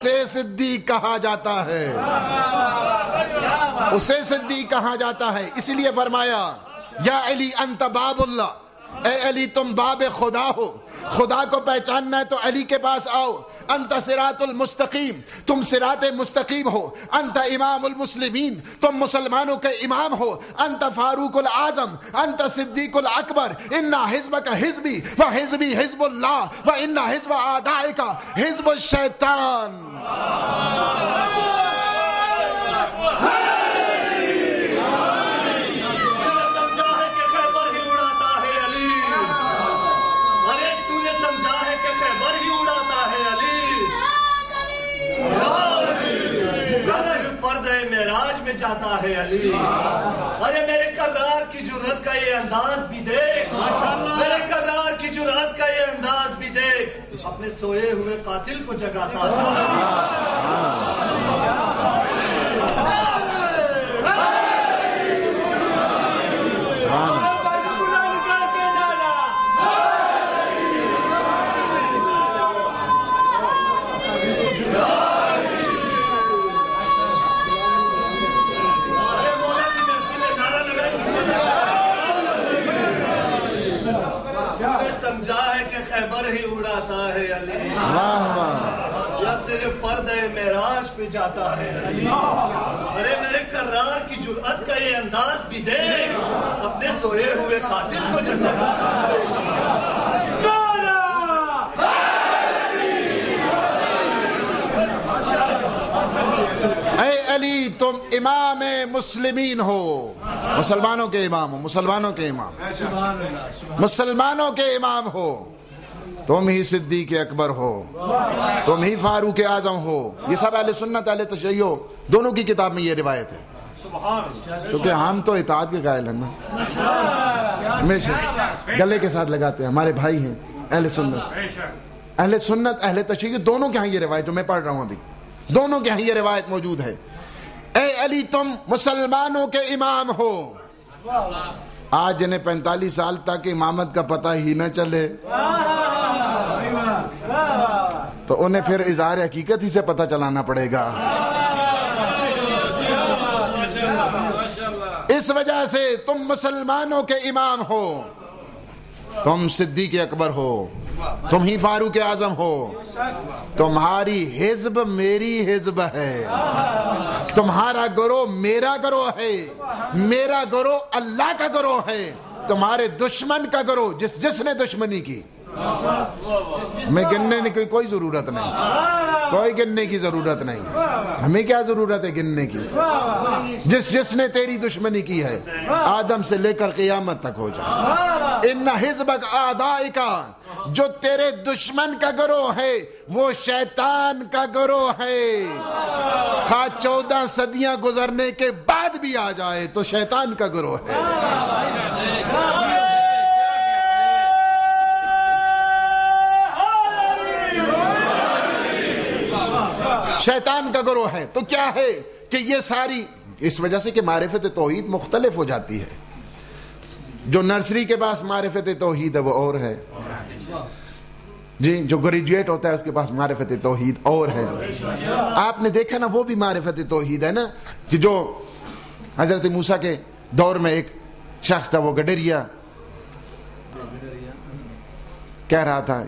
اسے صدیق کہا جاتا ہے، اسے صدیق کہا جاتا ہے۔ اسی لیے فرمایا یا علی انت باب اللہ، اے علی تم باب خدا ہو، خدا کو پہچاننا ہے تو علی کے پاس آؤ۔ انت صراط المستقیم، تم صراط مستقیم ہو۔ انت امام المسلمین، تم مسلمانوں کے امام ہو۔ انت فاروق الاعظم، انت صدیق الاکبر۔ ان حزبک حزبی و حزبی حزب اللہ و ان حزب اعدائک حزب الشیطان۔ معراج میں جاتا ہے علی، ارے میرے کرار کی جرأت کا یہ انداز بھی دیکھ، میرے کرار کی جرأت کا یہ انداز بھی دیکھ، اپنے سوئے ہوئے قاتل کو جگاتا خیبر ہی اڑاتا ہے علی، یا صرف پردے معراج پہ جاتا ہے علی، ارے میرے کرار کی جرأت کا یہ انداز بھی دیکھ، اپنے سوئے ہوئے قاتل کو جگاتا ہے۔ اے علی تم امام مسلمین ہو، مسلمانوں کے امام ہو، مسلمانوں کے امام، مسلمانوں کے امام ہو، تم ہی صدیق اکبر ہو، تم ہی فاروق اعظم ہو۔ یہ سب اہل سنت اہل تشیع دونوں کی کتاب میں یہ روایت ہے، کیونکہ ہم تو اطاعت کے قائل ہیں نا، ہمیشہ گلے کے ساتھ لگاتے ہیں، ہمارے بھائی ہیں اہل سنت اہل تشیع دونوں کے ہاں یہ روایت جو میں پڑھ رہا ہوں ابھی، دونوں کے ہاں یہ روایت موجود ہے۔ اے علی تم مسلمانوں کے امام ہو۔ آج جنہیں 45 سال تک امامت کا پتہ ہی نہ چلے تو انہیں پھر اظہار حقیقت ہی سے پتہ چلانا پڑے گا۔ اس وجہ سے تم مسلمانوں کے امام ہو، تم صدیق اکبر ہو، تم ہی فاروق اعظم ہو، تمہاری حزب میری حزب ہے، تمہارا گروہ میرا گروہ ہے، میرا گروہ اللہ کا گروہ ہے، تمہارے دشمن کا گروہ جس نے دشمنی کی، ہمیں گننے کی کوئی ضرورت نہیں، کوئی گننے کی ضرورت نہیں، ہمیں کیا ضرورت ہے گننے کی، جس نے تیری دشمنی کی ہے آدم سے لے کر قیامت تک ہو جائے۔ ان حزبک اعدائک، جو تیرے دشمن کا گروہ ہے وہ شیطان کا گروہ ہے، خواہ 14 صدیاں گزرنے کے بعد بھی آ جائے تو شیطان کا گروہ ہے۔ شیطان کا گروہ ہے۔ تو کیا ہے کہ یہ ساری اس وجہ سے کہ معرفت توحید مختلف ہو جاتی ہے، جو نرسری کے پاس معرفت توحید ہے وہ اور ہے جی، جو گریجویٹ ہوتا ہے اس کے پاس معرفت توحید اور ہے۔ آپ نے دیکھا نا وہ بھی معرفت توحید ہے نا، کہ جو حضرت موسیٰ کے دور میں ایک شخص تھا، وہ گڈریا کہہ رہا تھا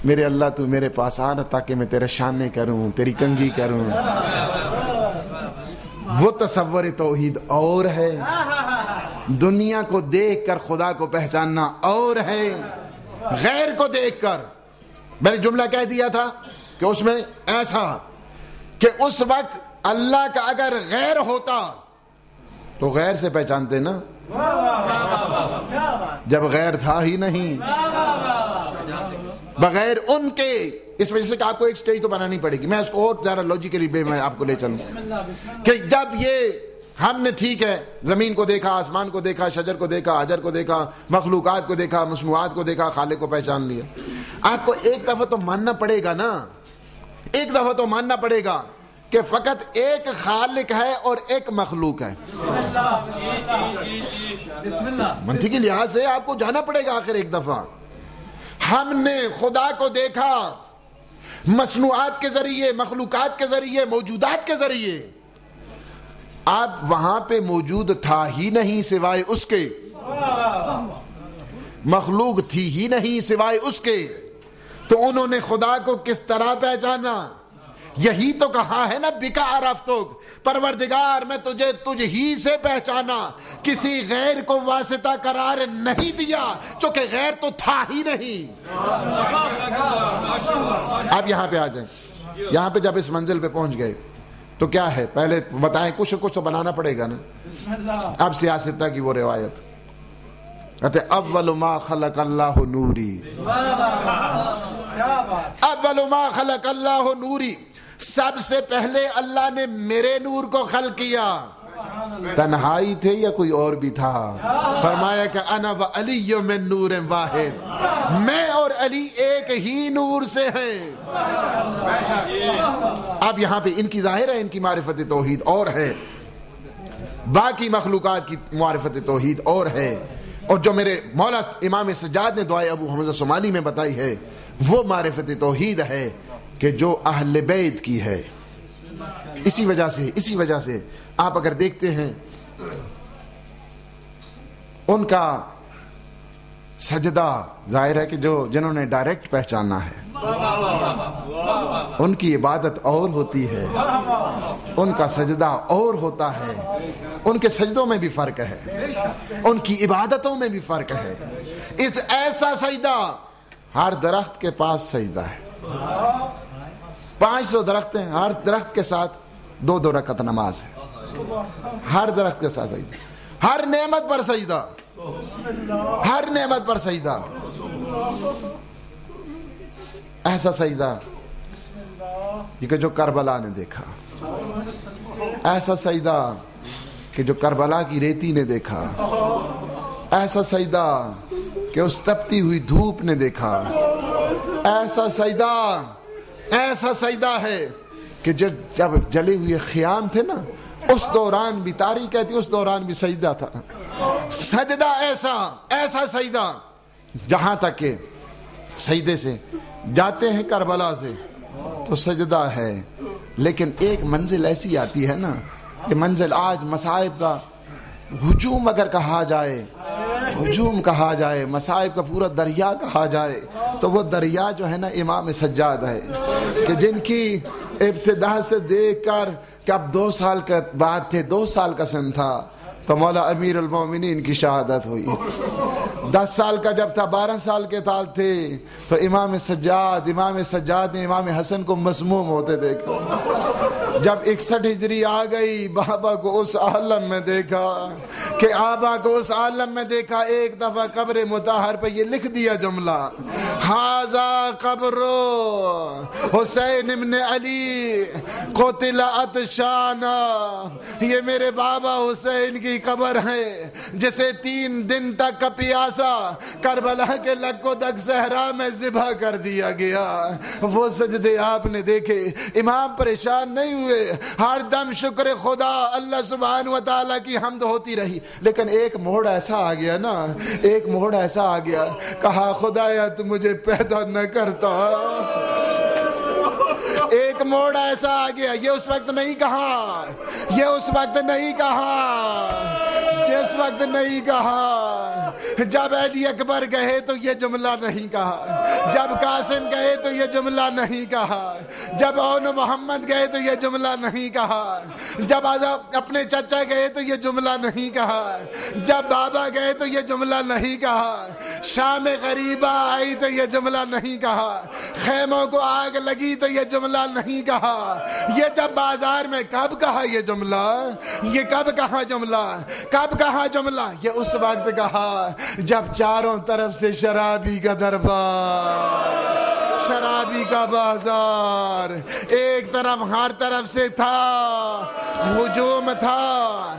میرے اللہ تو میرے پاس آنا تاکہ میں تیرے شانے کروں، تیری کنگھی کروں۔ وہ تصور توحید اور ہے، دنیا کو دیکھ کر خدا کو پہچاننا اور ہے، غیر کو دیکھ کر۔ میں نے جملہ کہہ دیا تھا کہ اس میں ایسا کہ اس وقت اللہ کا اگر غیر ہوتا تو غیر سے پہچانتے نا، جب غیر تھا ہی نہیں، بغیر ان کے، اس وجہ سے کہ آپ کو ایک سٹیج تو بنانی پڑے گی، میں اس کو اور زیادہ لوجیکلی میں آپ کو لے چلوں کہ جب یہ ہم نے ٹھیک ہے زمین کو دیکھا، آسمان کو دیکھا، شجر کو دیکھا، حجر کو دیکھا، مخلوقات کو دیکھا، مصنوعات کو دیکھا، خالق کو پہچان لیا، آپ کو ایک دفعہ تو ماننا پڑے گا نا، ایک دفعہ تو ماننا پڑے گا کہ فقط ایک خالق ہے اور ایک مخلوق ہے۔ منطقی لحاظ سے آپ کو جانا پڑے گا آخر ایک دفعہ۔ ہم نے خدا کو دیکھا، مصنوعات کے ذریعے، مخلوقات کے ذریعے، موجودات کے ذریعے. اب وہاں پہ موجود تھا ہی نہیں سوائے اس کے، مخلوق تھی ہی نہیں سوائے اس کے، تو انہوں نے خدا کو کس طرح پہچانا؟ یہی تو کہا ہے نا، بکا عرفتک، پروردگار میں تجھے تجھ ہی سے پہچانا، کسی غیر کو واسطہ قرار نہیں دیا، چونکہ غیر تو تھا ہی نہیں. اب یہاں پہ آ جائیں. یہاں پہ جب اس منزل پہ پہنچ گئے تو کیا ہے؟ پہلے بتائیں، کچھ تو بنانا پڑے گا نا. اب سیاستہ کی وہ روایت کہتے اول ما خلق اللہ نوری، اول ما خلق اللہ نوری، سب سے پہلے اللہ نے میرے نور کو خلق کیا. تنہائی تھے یا کوئی اور بھی تھا؟ فرمایا کہ انا و علی من نور واحد، میں اور علی ایک ہی نور سے ہیں. اب یہاں پہ ان کی ظاہر ہے ان کی معرفت توحید اور ہے، باقی مخلوقات کی معرفت توحید اور ہے. اور جو میرے مولا امام سجاد نے دعائے ابو حمزہ صومالی میں بتائی ہے وہ معرفت توحید ہے کہ جو اہل بیت کی ہے. اسی وجہ سے آپ اگر دیکھتے ہیں ان کا سجدہ ظاہر ہے کہ جنہوں نے ڈائریکٹ پہچانا ہے ان کی عبادت اور ہوتی ہے، ان کا سجدہ اور ہوتا ہے. ان کے سجدوں میں بھی فرق ہے، ان کی عبادتوں میں بھی فرق ہے. اس ایسا سجدہ، ہر درخت کے پاس سجدہ ہے، 500 درخت ہیں، ہر درخت کے ساتھ 2 رکعت نماز ہے، ہر درخت کے ساتھ سجدہ، ہر نعمت پر سجدہ، ہر نعمت پر سجدہ. ایسا سجدہ کہ جو کربلا نے دیکھا، ایسا سجدہ کہ جو کربلا کی ریتی نے دیکھا، ایسا سجدہ کہ اس تپتی ہوئی دھوپ نے دیکھا، ایسا سجدہ ہے کہ جب جلے ہوئے خیام تھے نا اس دوران بھی، تاریخ کہتی اس دوران بھی سجدہ تھا. سجدہ ایسا سجدہ، جہاں تک کہ سجدے سے جاتے ہیں کربلا سے تو سجدہ ہے. لیکن ایک منزل ایسی آتی ہے نا، کہ منزل آج مصائب کا ہجوم اگر کہا جائے، مصائب کا پورا دریا کہا جائے تو وہ دریا جو ہے نا امام سجاد ہے، کہ جن کی ابتدا سے دیکھ کر کہ اب 2 سال کا بعد تھے، 2 سال کا سن تھا تو مولا امیر المومنین کی شہادت ہوئی. 10 سال کا جب تھا، 12 سال کے سال تھے تو امام سجاد نے امام حسن کو مسموم ہوتے دیکھا. جب 61 ہجری آ گئی، بابا کو اس عالم میں دیکھا، ایک دفعہ قبر مطہر پہ یہ لکھ دیا جملہ، ھذا قبر حسین ابن علی قتل عطشانا، یہ میرے بابا حسین کی قبر ہے جسے 3 دن تک کا پیاسا کربلا کے لگ و دگ صحرا میں ذبح کر دیا گیا. وہ سجدے آپ نے دیکھے، امام پریشان نہیں ہوئے، ہر دم شکر خدا اللہ سبحانہ و تعالیٰ کی حمد ہوتی رہی. لیکن ایک موڑ ایسا آ گیا، کہا خدایا تو مجھے پیدا نہ کرتا. ایک موڑ ایسا آ گیا، یہ اس وقت نہیں کہا، جس وقت نہیں کہا. جب علی اکبر گئے تو یہ جملہ نہیں کہا، جب قاسم گئے تو یہ جملہ نہیں کہا، جب اون محمد گئے تو یہ جملہ نہیں کہا، جب اپنے چچا گئے تو یہ جملہ نہیں کہا، جب بابا گئے تو یہ جملہ نہیں کہا، شام غریبہ آئی تو یہ جملہ نہیں کہا، خیموں کو آگ لگی تو یہ جملہ نہیں کہا. یہ جب بازار میں کب کہا یہ جملہ، کب کہا جملہ؟ یہ اس وقت کہا جب چاروں طرف سے شرابی کا دربار، شرابی کا بازار، ایک طرف ہر طرف سے تھا، ہجوم تھا.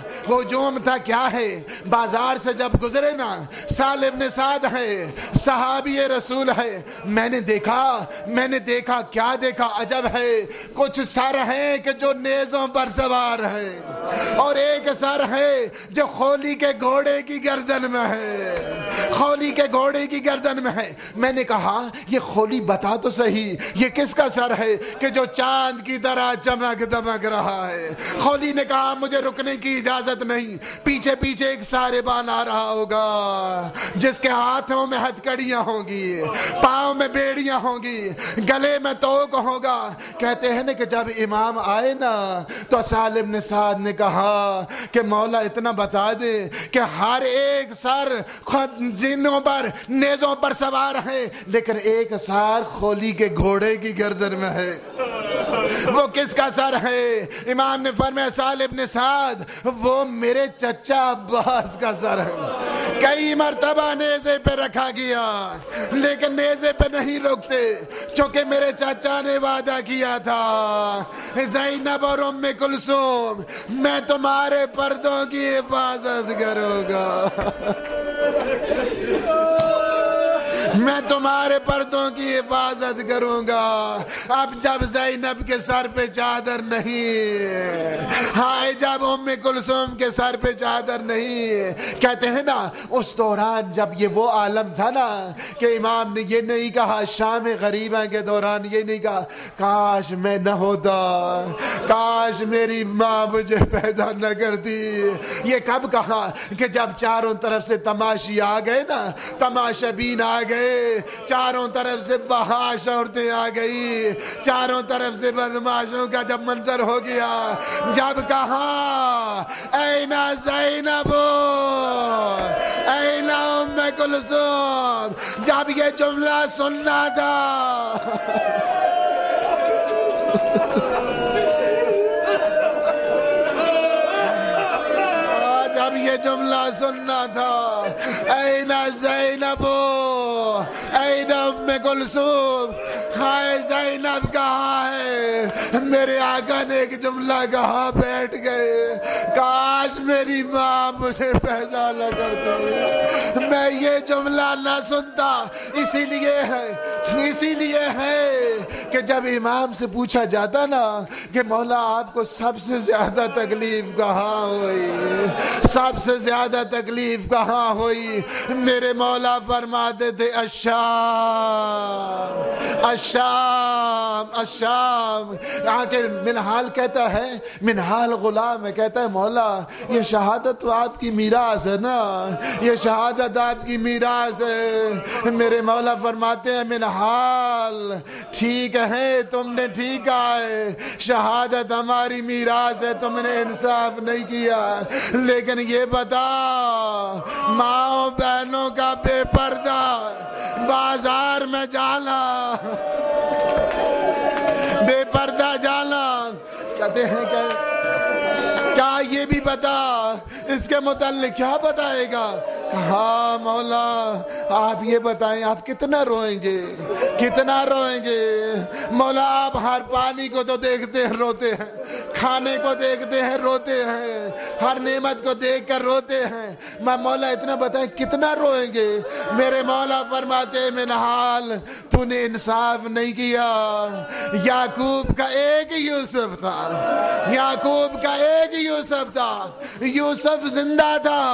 کیا ہے؟ بازار سے جب گزرے نا، سہل ابن سعد ہے، صحابی رسول ہے، میں نے دیکھا کیا دیکھا؟ عجب ہے، کچھ سر ہیں کہ جو نیزوں پر سوار ہے اور ایک سر ہے جو خولی کے گھوڑے کی گردن میں ہے. میں نے کہا یہ خولی بتا تو صحیح یہ کس کا سر ہے کہ جو چاند کی طرح چمک دمک رہا ہے؟ خولی نے کہا مجھے رکنے کی اجازت نہیں، پیچھے پیچھے ایک ساربان آ رہا ہوگا جس کے ہاتھوں میں ہتھکڑیاں ہوں گی، پاؤں میں بیڑیاں ہوں گی، گلے میں توق ہوگا۔ کہتے ہیں نا کہ جب امام آئے نا تو سہل بن سعد نے کہا کہ مولا اتنا بتا دے کہ ہر ایک سر زینوں پر نیزوں پر سوار ہے، لیکن ایک سر خولی کے گھوڑے کی گردن میں ہے، وہ کس کا سر ہے؟ امام نے فرمایا سہل بن سعد وہ میرے چچا عباس کا سر ہے۔ کئی مرتبہ نیزے پہ رکھا گیا لیکن نیزے پہ نہیں روکتے، چونکہ میرے چچا نے وعدہ کیا تھا زینب اور ام کلثوم میں تمہارے پردوں کی حفاظت کروں گا، میں تمہارے پردوں کی حفاظت کروں گا۔ اب جب زینب کے سر پہ چادر نہیں، ہائے جب ام کلثوم کے سر پہ چادر نہیں، کہتے ہیں نا اس دوران جب یہ وہ عالم تھا نا کہ امام نے یہ نہیں کہا، شام غریبہ کے دوران یہ نہیں کہا کاش میں نہ ہوتا، کاش میری ماں مجھے پیدا نہ کرتی۔ یہ کب کہا کہ جب چاروں طرف سے تماشی آ گئے نا، تماشا بین آ گئے، چاروں طرف سے فحاش عورتیں آ گئی، چاروں طرف سے بدماشوں کا جب منظر ہو گیا، جب کہا این زینب این ام کلثوم، جب یہ جملہ سننا تھا جب یہ جملہ سننا تھا این زینب این ام کلثوم، ہائے زینب کہاں ہے؟ میرے آقا نے ایک جملہ کہا بیٹھ گئے، کاش میری ماں مجھے پیدا نہ کرتی، میں یہ جملہ نہ سنتا۔ اسی لیے ہے کہ جب امام سے پوچھا جاتا نا کہ مولا آپ کو سب سے زیادہ تکلیف کہاں ہوئی، سب سے زیادہ تکلیف کہاں ہوئی، میرے مولا فرماتے تھے الشام الشام الشام۔ آخر منحال کہتا ہے، منحال غلام ہے، کہتا ہے مولا یہ شہادت تو آپ کی میراث ہے نا، یہ شہادت آپ کی میراث ہے۔ میرے مولا فرماتے ہیں منحال ٹھیک ہے، تم نے ٹھیک کہا ہے، شہادت ہماری میراث ہے، تم نے انصاف نہیں کیا، لیکن یہ بتا ماں بہنوں کا بے پردہ بازار میں جانا، بے پردہ جانا، کہتے ہیں کہ کیا یہ بھی بتا اس کے متعلق کیا بتائے گا؟ کہا مولا آپ یہ بتائیں آپ کتنا روئیں گے، کتنا روئیں گے؟ مولا آپ ہر پانی کو تو دیکھتے ہیں روتے ہیں، کھانے کو دیکھتے ہیں روتے ہیں، ہر نعمت کو دیکھ کر روتے ہیں، میں مولا اتنا بتائیں کتنا روئیں گے؟ میرے مولا فرماتے منحال تو نے انصاف نہیں کیا، یعقوب کا ایک یوسف تھا، یعقوب کا ایک یوسف تھا، یوسف زندہ تھا،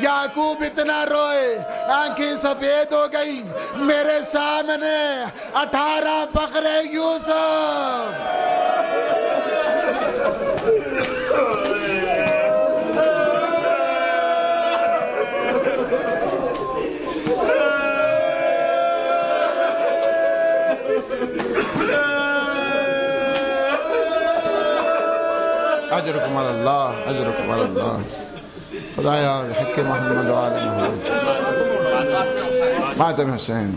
یعقوب اتنا روئے آنکھیں سفید ہو گئی، میرے سامنے 18 فخر یوسف۔ اجرکم علی اللہ، اجرکم علی اللہ، خدایا بحق محمد و آل محمد، ماتم حسین۔